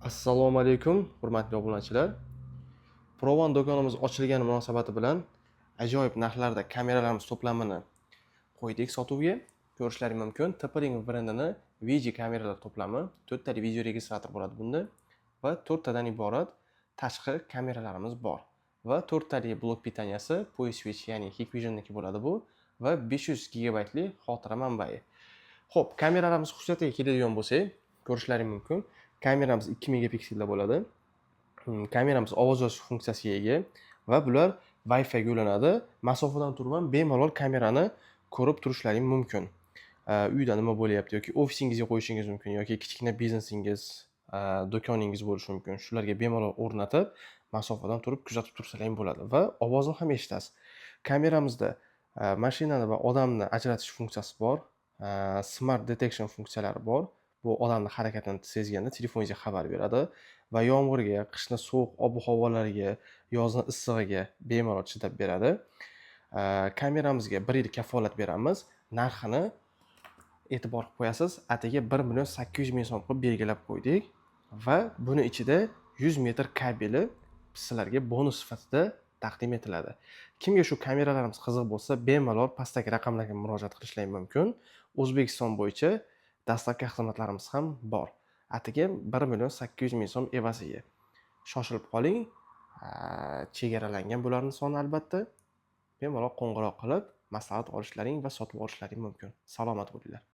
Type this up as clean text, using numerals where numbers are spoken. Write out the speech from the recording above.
Assalomu alaykum, hurmatli obunachilar. Provan do'konimiz ochilgani munosabati bilan ajoyib narxlarda kameralarimiz to'plamini qo'ydik sotuvga. Ko'rishlaring mumkin. TP-Ring brendining VG kameralar to'plami 4 tali video registrator bo'ladi bunda va 4 tadan iborat tashqi kameralarimiz bor. Va 4 tali blok pitaniyasi PoiSwitch, ya'ni Hikvision'niki bo'ladi bu va 500 GB li xotira manbai. Xo'p, kameralarimiz xususiyatiga keladigan bo'lsak, ko'rishlaring mumkin. Kameramiz 2 megapikselda bo'ladi. Kameramiz ovoz yozish funksiyasiga ega va bular Wi-Fi ga ulanadi. Masofadan turib ham bemalol kamerani ko'rib turishlaring mumkin. Uyda nima bo'lyapti yoki ofisingizga qo'yishingiz mumkin yoki kichkina biznesingiz, do'koningiz bo'lishi mumkin. Shularga bemalol o'rnatib, masofadan turib kuzatib tursalaring bo'ladi va ovozni ham eshitasiz. Kameramizda mashinani va odamni ajratish funksiyasi bor. Smart detection funksiyalari bor. Bu odamning harakatini sezganda telefoningizga xabar beradi va yomg'irga, qishni sovuq ob-havolariga, yozni issig'iga bemalol chidab beradi. Kameramizga 1 yil kafolat beramiz. Narxini e'tibor qilib qo'yasiz. Atigi 1.800.000 so'm qilib belgilab qo'ydik va buni ichida 100 metr kabeli sizlarga bonus sifatida taqdim etiladi. Kimga shu kameralarimiz qiziq bo'lsa, bemalol pastdagi raqamlarga murojaat qilishlari mumkin. O'zbekiston bo'yicha dastlabki xizmatlarimiz ham bor. Atigi 1.800.000 so'm evaziga. Shoshilib qoling. Chegaralangan bularning soni albatta. Bemalol qo'ng'iroq qilib maslahat olishlaring va sotib olishlaring mumkin. Salomat bo'linglar.